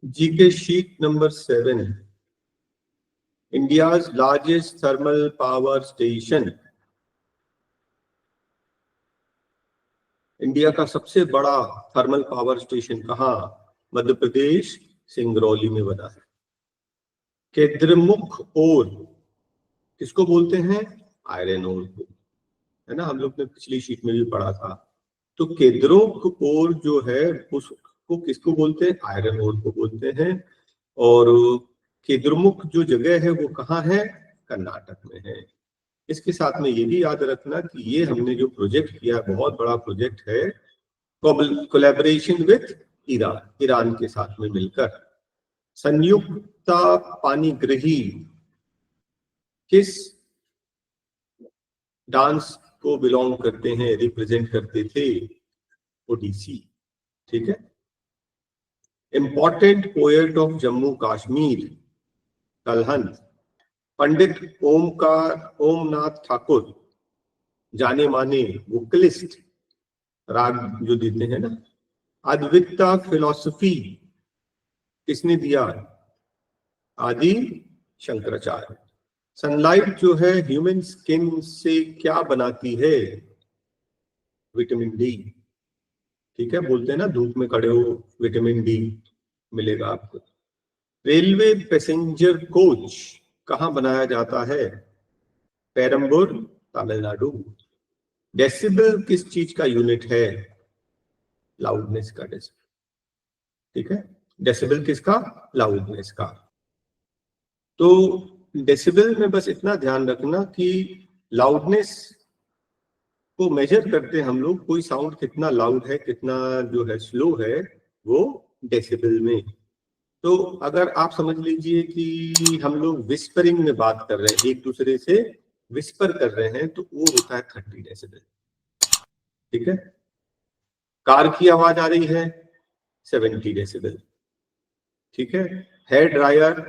GK sheet number 7, India's largest thermal power station. India का सबसे बड़ा थर्मल पावर स्टेशन कहाँ? मध्य प्रदेश, सिंगरौली में बना है। केद्रमुख ओर किसको बोलते हैं? आयरन ओर को, है ना, हम लोग ने पिछली शीट में भी पढ़ा था। तो केद्रमुख ओर जो है उसको किसको बोलते हैं? आयरन ओर को बोलते हैं। और केद्रमुख जो जगह है वो कहाँ है? कर्नाटक में है। इसके साथ में ये भी याद रखना कि ये हमने जो प्रोजेक्ट किया, बहुत बड़ा प्रोजेक्ट है, कोलैबोरेशन विद ईरान, ईरान के साथ में मिलकर। संयुक्त पानीग्रही किस डांस को बिलोंग करते हैं, रिप्रेजेंट करते थे? ओडिसी। ठीक है। Important poet of Jammu Kashmir, Kalhan. Pandit Omnath Thakur, जाने माने वोकलिस्ट, राग जो देते हैं ना। अद्वैता फिलॉसफी किसने दिया? आदि शंकराचार्य। सनलाइट जो है ह्यूमन स्किन से क्या बनाती है? Vitamin D. ठीक है, बोलते हैं ना धूप में खड़े हो विटामिन डी मिलेगा आपको। रेलवे पैसेंजर कोच कहाँ बनाया जाता है? पेरम्बूर, तमिलनाडु। डेसिबल किस चीज का यूनिट है? लाउडनेस का डेसिबल। ठीक है, डेसिबल किसका? लाउडनेस का। तो डेसिबल में बस इतना ध्यान रखना कि लाउडनेस को मेजर करते हम लोग, कोई साउंड कितना लाउड है, कितना जो है स्लो है, वो डेसिबल में। तो अगर आप समझ लीजिए कि हम लोग विस्परिंग में बात कर रहे हैं, एक दूसरे से विस्पर कर रहे हैं, तो वो होता है 30 डेसिबल। ठीक है। कार की आवाज आ रही है, 70 डेसिबल। ठीक है। हेयर ड्रायर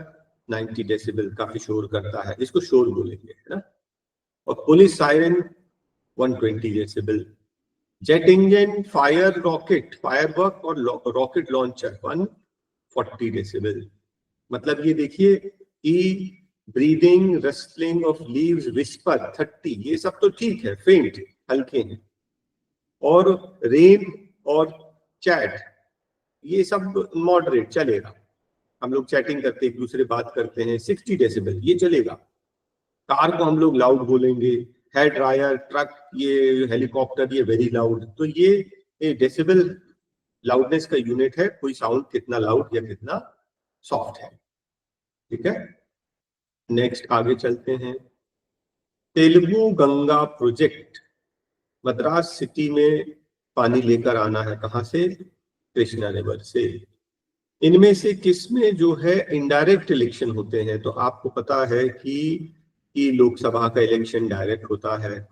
90 डेसिबल, काफी शोर करता है, इसको शोर बोलेंगे, है ना। और police siren 120 decibel. Jet engine, fire rocket, firework और रॉकेट लॉन्चर 140 डेसिबल। मतलब ये देखिए, ई ब्रीदिंग, रस्टलिंग ऑफ लीव्स, विस्पर 30, ये सब तो ठीक है, फेंट हल्के हैं। और रेन और चैट ये सब मॉडरेट चलेगा, हम लोग चैटिंग करते एक दूसरे बात करते हैं, 60 डेसिबल ये चलेगा। कार को हम लोग लाउड बोलेंगे, हेयर ड्रायर, ट्रक, ये हेलीकॉप्टर, ये वेरी लाउड। तो ये डेसिबल लाउडनेस का यूनिट है, कोई साउंड कितना लाउड या कितना सॉफ्ट है। ठीक है। नेक्स्ट आगे चलते हैं। तेलुगु गंगा प्रोजेक्ट, मद्रास सिटी में पानी लेकर आना है, कहां से? कृष्णा रिवर से। इनमें से किसमें जो है इनडायरेक्ट इलेक्शन होते हैं? तो आपको पता है कि लोकसभा का इलेक्शन डायरेक्ट होता है,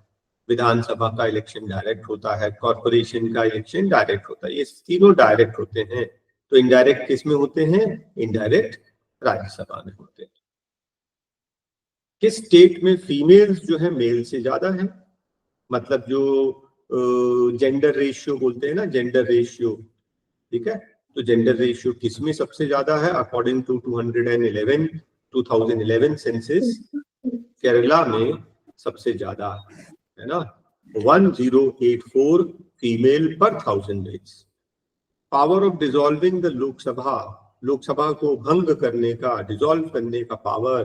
विधानसभा का इलेक्शन डायरेक्ट होता है, कॉर्पोरेशन का इलेक्शन डायरेक्ट होता है, ये तीनों डायरेक्ट होते हैं। तो इनडायरेक्ट किसमें होते हैं? इनडायरेक्ट राज्यसभा में होते हैं। किस स्टेट में फीमेल्स जो है मेल से ज्यादा है? मतलब जो जेंडर रेशियो बोलते हैं ना, जेंडर रेशियो। ठीक है। तो जेंडर रेशियो किसमें सबसे ज्यादा है? अकॉर्डिंग टू 2011 सेंसस, केरला में सबसे ज्यादा है ना, 1084 फीमेल पर 1000 males. Power of dissolving the Lok Sabha, Lok Sabha को भंग करने का, डिसॉल्व करने का पावर,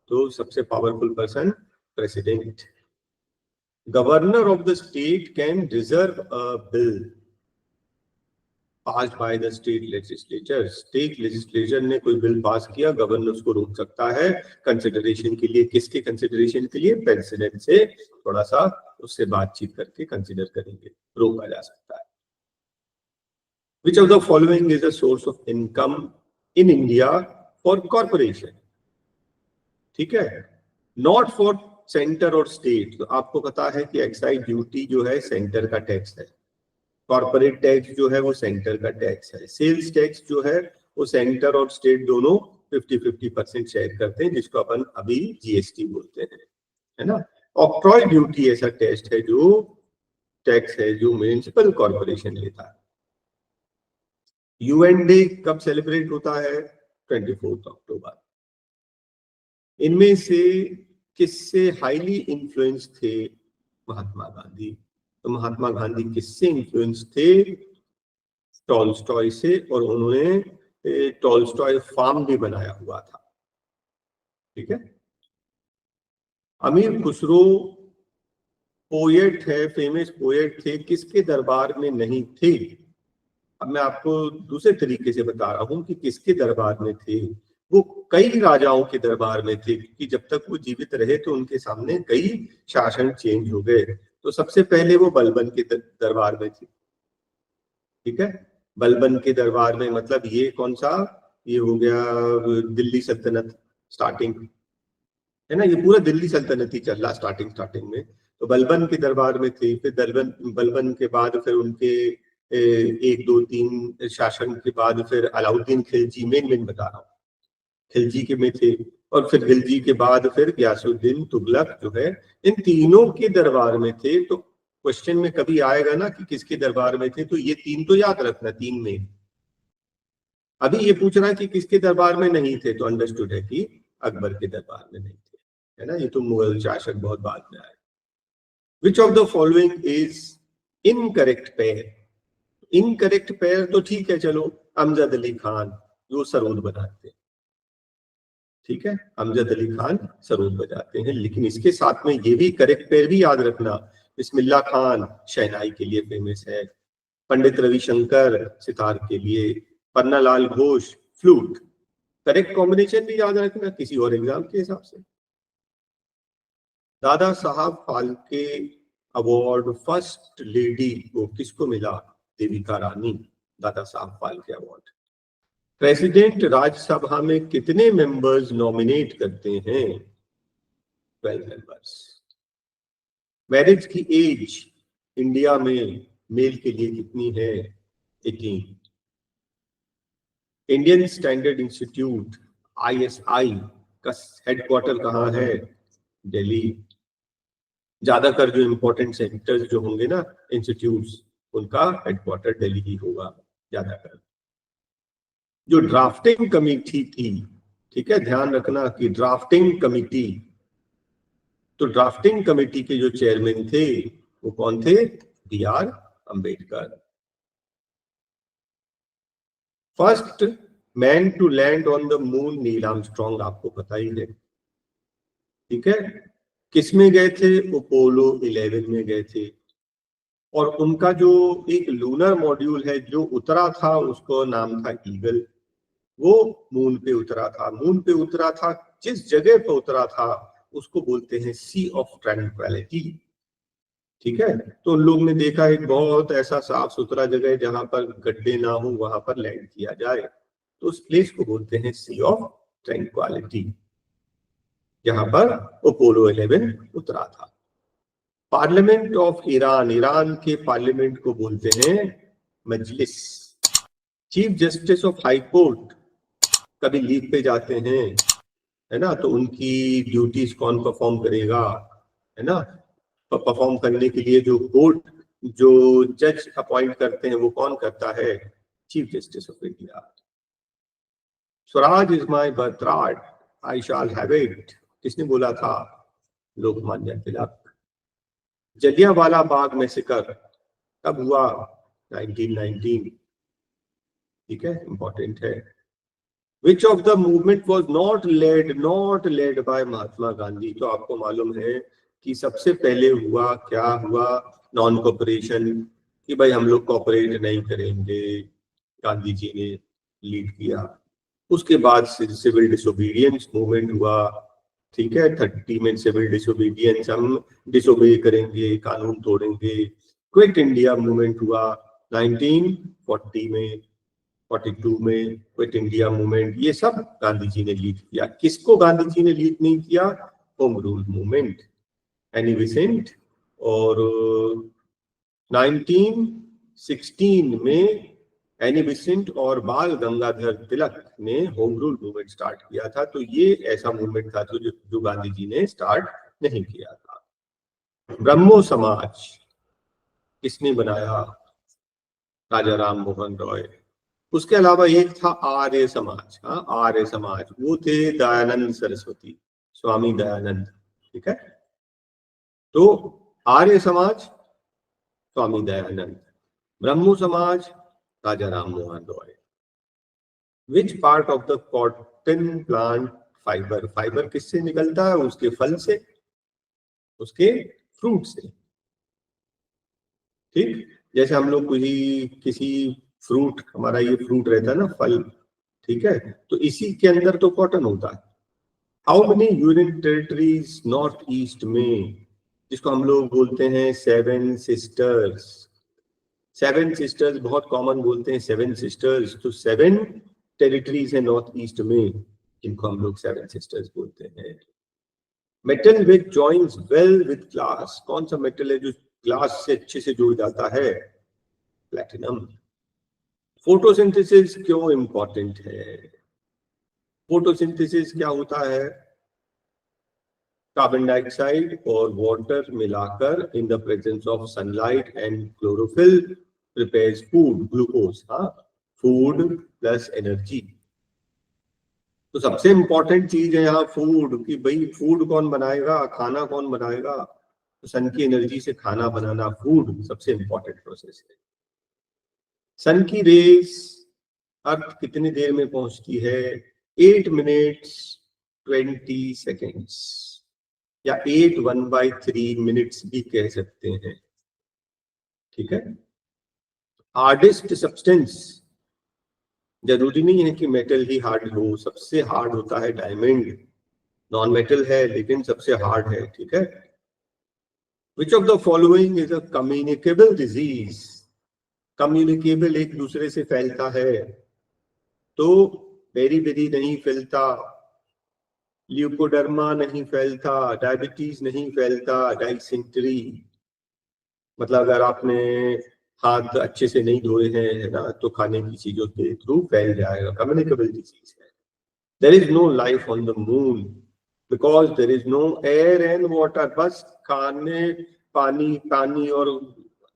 तो सबसे powerful person president. Governor of the state can reserve a bill pass by the state legislature. State legislature ने कोई बिल पास किया, गवर्नर उसको रोक सकता है कंसिडरेशन के लिए। किसके कंसिडरेशन के लिए? प्रेसिडेंट से थोड़ा सा उससे बातचीत करके कंसिडर करेंगे, रोका जा सकता है। Which of the following is a source of income in India for corporation? ठीक है, नॉट फॉर सेंटर और स्टेट। तो आपको पता है कि एक्साइज ड्यूटी जो है सेंटर का टैक्स है, कॉर्पोरेट टैक्स जो है वो सेंटर का टैक्स है, सेल्स टैक्स जो है वो सेंटर और स्टेट दोनों 50-50% शेयर करते हैं, जिसको अपन अभी जीएसटी बोलते हैं, है ना। ऑक्ट्रॉय ड्यूटी ऐसा टैक्स है जो म्युनिसिपल कॉर्पोरेशन लेता है। यूएन डे कब सेलिब्रेट होता है? 24 अक्टूबर। इनमें से किससे हाईली इन्फ्लुएंस थे महात्मा गांधी? तो महात्मा गांधी किससे इन्फ्लुएंस थे? टॉलस्टॉय से, और उन्होंने टॉलस्टॉय फार्म भी बनाया हुआ था। ठीक है। अमीर खुसरो पोएट है, फेमस पोएट थे, किसके दरबार में नहीं थे? अब मैं आपको दूसरे तरीके से बता रहा हूं कि किसके दरबार में थे। वो कई राजाओं के दरबार में थे, क्योंकि जब तक वो जीवित रहे तो उनके सामने कई शासन चेंज हो गए। तो सबसे पहले वो बलबन के दरबार में थे। ठीक है। बलबन के दरबार में मतलब ये कौन सा? ये हो गया दिल्ली सल्तनत स्टार्टिंग, है ना। ये पूरा दिल्ली सल्तनत ही चल रहा स्टार्टिंग में। तो बलबन के दरबार में थे। फिर बलबन के बाद फिर उनके 1 2 3 शासन के बाद फिर अलाउद्दीन खिलजी, मेन बता रहा हूँ, खिलजी के में थे। और फिर खिलजी के बाद फिर गयासुद्दीन तुगलक जो है, इन तीनों के दरबार में थे। तो क्वेश्चन में कभी आएगा ना कि किसके दरबार में थे, तो ये 3 तो याद रखना, 3 में। अभी ये पूछ रहा है कि किसके दरबार में नहीं थे, तो अंडरस्टूड है कि अकबर के दरबार में नहीं थे, है ना। ये तो मुगल शासक बहुत बाद में आए। विच of the following is incorrect pair? Incorrect pair तो ठीक है, चलो, अमजद अली खान जो सरोद बनाते हैं। ठीक है, अमजद अली खान सरोद बजाते हैं, लेकिन इसके साथ में ये भी करेक्ट पेयर भी याद रखना, बिस्मिल्लाह खान शहनाई के लिए फेमस है, पंडित रविशंकर सितार के लिए, Pannalal Ghosh flute. Correct combination भी याद रखना किसी और एग्जाम के हिसाब से। Dada Saheb Phalke award first lady को किसको मिला? देविका रानी, दादा साहब फाल्के अवार्ड। प्रेसिडेंट राज्यसभा में कितने मेंबर्स नॉमिनेट करते हैं? 12 मेंबर्स। मैरिज की एज इंडिया में मेल के लिए कितनी है? 18। इंडियन स्टैंडर्ड इंस्टीट्यूट ISI का हेडक्वार्टर कहाँ है? दिल्ली। ज्यादातर जो इंपॉर्टेंट सेंटर्स जो होंगे ना, इंस्टीट्यूट्स, उनका हेडक्वार्टर दिल्ली ही होगा ज्यादातर। जो ड्राफ्टिंग कमेटी थी, ठीक है, ध्यान रखना कि ड्राफ्टिंग कमेटी, तो ड्राफ्टिंग कमेटी के जो चेयरमैन थे वो कौन थे? BR Ambedkar. First man to land on the moon Neil Armstrong, आपको पता ही है। ठीक है, किस में गए थे? अपोलो 11 में गए थे। और उनका जो एक लूनर मॉड्यूल है जो उतरा था, उसको नाम था ईगल। वो मून पे उतरा था। मून पे उतरा था, जिस जगह पे उतरा था उसको बोलते हैं सी ऑफ ट्रैंक्विलिटी। ठीक है, तो उन लोग ने देखा एक बहुत ऐसा साफ सुथरा जगह जहां पर गड्ढे ना हो, वहां पर लैंड किया जाए, तो उस प्लेस को बोलते हैं सी ऑफ ट्रैंक्विलिटी, जहां पर अपोलो 11 उतरा था। पार्लियामेंट ऑफ ईरान, ईरान के पार्लियामेंट को बोलते हैं मजलिस। Chief justice of high court कभी लीव पे जाते हैं, है ना, तो उनकी ड्यूटीज कौन परफॉर्म करेगा? है ना, परफॉर्म करने के लिए जो कोर्ट जो जज अपॉइंट करते हैं वो कौन करता है? Chief justice of India. Swaraj is my birthright, I shall have it, किसने बोला था? लोकमान्य तिलक। जलियांवाला बाग मैसेकर कब हुआ? 1919। ठीक है, इंपॉर्टेंट है। Which of the movement was not led by Mahatma Gandhi? तो आपको मालूम है कि सबसे पहले हुआ क्या हुआ? नॉन कॉपरेशन, कि भाई हम लोग कॉपरेट नहीं करेंगे, गांधी जी ने लीड किया। उसके बाद सिविल डिसोबीडियंस मूवमेंट हुआ। ठीक है, 30 में सिविल डिसोबीडियंस, हम डिसोबे करेंगे, कानून तोड़ेंगे। क्विट इंडिया मूवमेंट हुआ 1940 में, 42 में क्विट इंडिया मूवमेंट, ये सब गांधी जी ने लीड किया। किसको गांधी जी ने लीड नहीं किया? Home rule movement, Annie Besant. और 1916 में एनी बेसेंट और बाल गंगाधर तिलक ने होम रूल मूवमेंट स्टार्ट किया था। तो ये ऐसा मूवमेंट था जो गांधी जी ने स्टार्ट नहीं किया था। ब्रह्मो समाज किसने बनाया? राजा राम मोहन रॉय। उसके अलावा एक था आर्य समाज। हाँ, आर्य समाज, वो थे दयानंद सरस्वती, स्वामी दयानंद। ठीक है, तो आर्य समाज स्वामी Dayanand, Brahmo Samaj Raja Ram Mohan Roy. Which part of the cotton plant fiber, fiber किससे निकलता है? उसके फल से, उसके फ्रूट से। ठीक, जैसे हम लोग किसी फ्रूट, हमारा ये फ्रूट रहता है ना, फल, ठीक है, तो इसी के अंदर तो कॉटन होता है। How many union territories north east में, जिसको हम लोग बोलते हैं सेवन सिस्टर्स। सेवन सिस्टर्स बहुत कॉमन बोलते हैं, सेवन सिस्टर्स, तो सेवन टेरिटरीज है नॉर्थ ईस्ट में, जिनको हम लोग सेवन सिस्टर्स बोलते हैं। Metal which joins well with glass, कौन सा मेटल है जो ग्लास से अच्छे से जुड़ जाता है? प्लैटिनम। फोटोसिंथेसिस क्यों इंपॉर्टेंट है? फोटोसिंथेसिस क्या होता है? कार्बन डाइऑक्साइड और वाटर मिलाकर in the presence of sunlight and chlorophyll prepares food, glucose. हाँ, फूड प्लस एनर्जी। तो सबसे इंपॉर्टेंट चीज है यहाँ फूड, कि भाई फूड कौन बनाएगा, खाना कौन बनाएगा? तो सन की एनर्जी से खाना बनाना, फूड सबसे इंपॉर्टेंट प्रोसेस है। सन की रेस अर्थ कितनी देर में पहुंचती है? 8 मिनट्स 20 सेकेंड्स, या 8 मिनट्स भी कह सकते हैं। ठीक है, हार्डेस्ट सब्सटेंस, जरूरी नहीं है कि मेटल ही हार्ड हो, सबसे हार्ड होता है डायमंड। नॉन मेटल है लेकिन सबसे हार्ड है। ठीक है, विच of the following is a communicable disease? Communicable एक दूसरे से फैलता है, तो बेरी नहीं फैलता, ल्यूकोडर्मा नहीं फैलता, डायबिटीज नहीं फैलता, डाइसेंट्री, मतलब अगर आपने हाथ अच्छे से नहीं धोए हैं, है ना, तो खाने की चीजों के थ्रू फैल जाएगा, कम्युनिकेबल डिजीज है। There is no life on the moon because there is no air and water. बस खाने, पानी और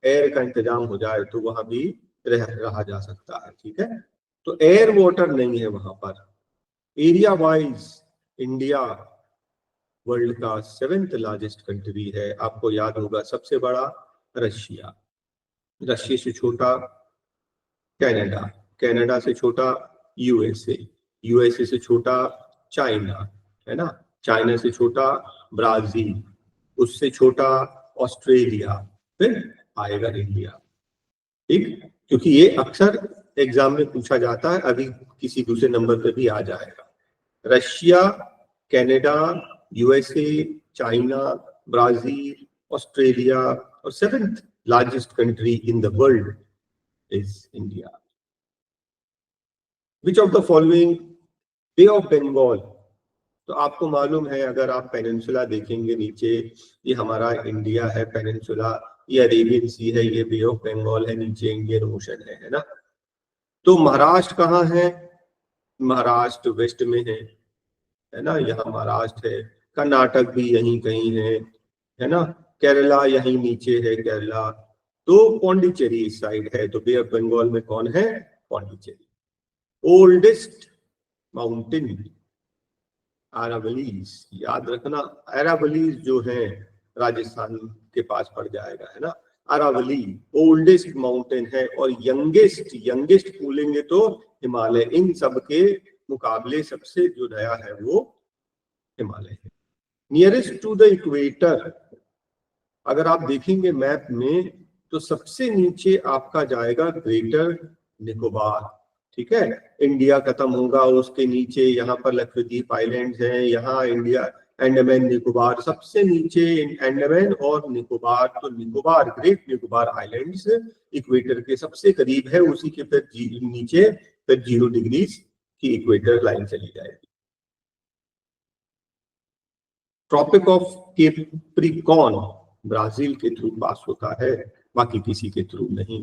एयर का इंतजाम हो जाए तो वहां भी रहा जा सकता है। ठीक है, तो एयर वाटर नहीं है वहां पर। एरिया वाइज इंडिया वर्ल्ड का 7th लार्जेस्ट कंट्री है। आपको याद होगा सबसे बड़ा रशिया, रशिया से छोटा कनाडा, कनाडा से छोटा यूएसए, यूएसए से छोटा चाइना, है ना, चाइना से छोटा ब्राजील, उससे छोटा ऑस्ट्रेलिया, फिर आएगा इंडिया। ठीक, क्योंकि ये अक्सर एग्जाम में पूछा जाता है, अभी किसी दूसरे नंबर पे भी आ जाएगा। Russia, Canada, USA, China, Brazil, Australia, और 7th largest country in the world is India. Which of the following, bay of Bengal, तो आपको मालूम है, अगर आप पेनिनसुला देखेंगे नीचे, ये हमारा इंडिया है, पेनिनसुला, ये अरेबियन सी है, ये बे ऑफ बंगाल है, नीचे इंडियन ओशन है ना। तो महाराष्ट्र कहाँ है? महाराष्ट्र वेस्ट में है ना, यहाँ महाराष्ट्र है। कर्नाटक भी यहीं कहीं है ना। केरला यहीं नीचे है, केरला। तो पौंडीचेरी इस साइड है, तो बे ऑफ बंगाल में कौन है? पौंडीचेरी। ओल्डेस्ट माउंटेन अरावलीज, याद रखना, अरावलीज जो है राजस्थान के पास पड़ जाएगा, है ना। अरावली ओल्डेस्ट माउंटेन है, और यंगेस्ट बोलेंगे तो हिमालय। इन सब के मुकाबले सबसे जो नया है वो हिमालय है। नियरेस्ट टू द इक्वेटर, अगर आप देखेंगे मैप में, तो सबसे नीचे आपका जाएगा ग्रेटर निकोबार। ठीक है, इंडिया खत्म होगा, उसके नीचे यहाँ पर लक्षद्वीप आइलैंड्स हैं, यहाँ इंडिया, अंडमान निकोबार सबसे नीचे, अंडमान और निकोबार। तो Nicobar, great Nicobar islands equator के सबसे करीब है, उसी के फिर नीचे फिर 0 डिग्री की इक्वेटर लाइन चली जाएगी। ट्रॉपिक ऑफ कैप्रिकॉर्न ब्राजील के थ्रू पास होता है, बाकी किसी के थ्रू नहीं।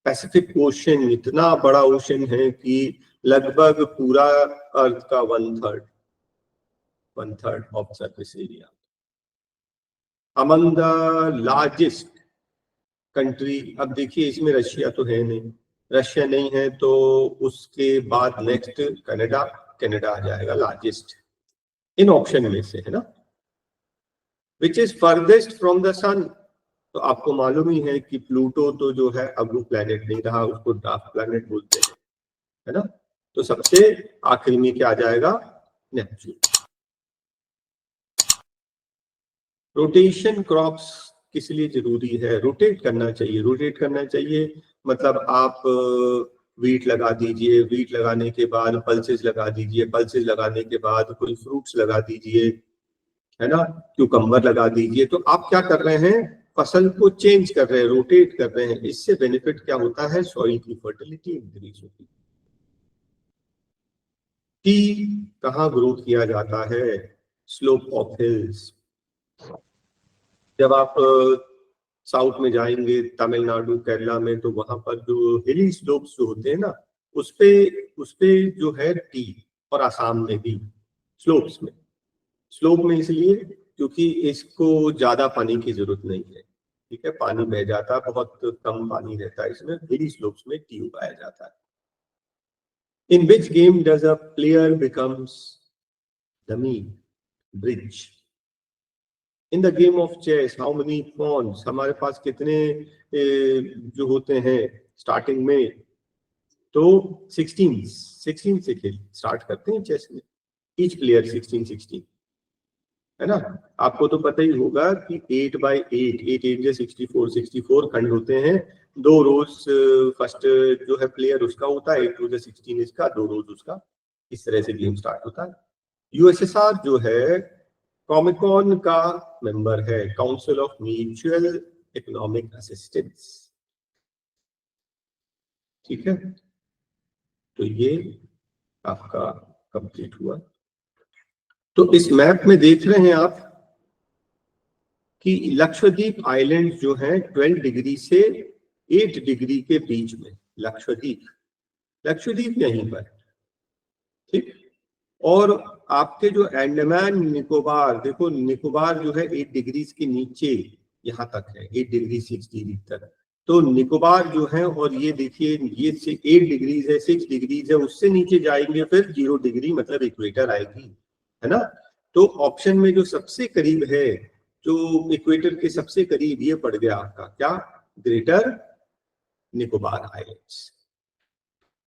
पैसिफिक ओशन इतना बड़ा ओशन है कि लगभग पूरा अर्थ का 1/3 of surface area. Among the largest country, अब देखिए इसमें रशिया तो है नहीं, रशिया नहीं है तो उसके बाद नेक्स्ट कनाडा, कनाडा आ जाएगा लार्जेस्ट इन ऑप्शन में से, है ना। Which is farthest from the sun, तो आपको मालूम ही है कि प्लूटो तो जो है अब वो प्लैनेट नहीं रहा, उसको डार्क प्लैनेट बोलते हैं, है ना। तो सबसे आखिरी में क्या आ जाएगा, नेपच्यून। रोटेशन क्रॉप्स किस लिए जरूरी है, रोटेट करना चाहिए, रोटेट करना चाहिए मतलब आप वीट लगा दीजिए, वीट लगाने के बाद पल्सेस लगा दीजिए, पल्सेस लगाने के बाद कोई फ्रूट्स लगा दीजिए, है ना, क्यूकम्बर लगा दीजिए। तो आप क्या कर रहे हैं, फसल को चेंज कर रहे हैं, रोटेट कर रहे हैं। इससे बेनिफिट क्या होता है, सॉइल की फर्टिलिटी इंक्रीज होती है। टी कहाँ ग्रो किया जाता है, स्लोप ऑफ हिल्स। जब आप साउथ में जाएंगे, तमिलनाडु केरला में, तो वहां पर जो हिली स्लोप्स जो होते हैं ना, उस पे जो है टी, और आसाम में भी स्लोप में इसलिए क्योंकि इसको ज्यादा पानी की जरूरत नहीं है, ठीक है, पानी बह जाता है, बहुत कम पानी रहता है इसमें, हिली स्लोप्स में टी उगाया जाता है। In which game does a player becomes dummy bridge, in the game of chess how many pawns, हमारे पास कितने जो होते हैं स्टार्टिंग में, तो 16 से खेल स्टार्ट करते हैं चेस में, ईच प्लेयर 16 है ना। आपको तो पता ही होगा कि 8x8, 8 8 64 खंड होते हैं, 2 रोज फर्स्ट जो है प्लेयर उसका होता है, 8 2 16 इसका, 2 रोज उसका, इस तरह से गेम स्टार्ट होता है। यूएसएसआर जो है कॉमिकॉन का मेंबर है, council of mutual economic assistance, ठीक है। तो ये आपका कंप्लीट हुआ। तो इस मैप में देख रहे हैं आप कि लक्षद्वीप आइलैंड जो है 12 डिग्री से 8 डिग्री के बीच में, लक्षद्वीप यहीं पर, ठीक। और आपके जो अंडमान निकोबार, देखो निकोबार जो है 8 डिग्री के नीचे यहाँ तक है, 8 डिग्री 6 डिग्री तक, तो निकोबार जो है, और ये देखिए ये 8 डिग्री है, 6 डिग्री है, उससे नीचे जाएंगे फिर 0 डिग्री मतलब इक्वेटर आएगी, है ना। तो ऑप्शन में जो सबसे करीब है, जो इक्वेटर के सबसे करीब, ये पड़ गया आपका क्या, ग्रेटर निकोबार आइलैंड्स।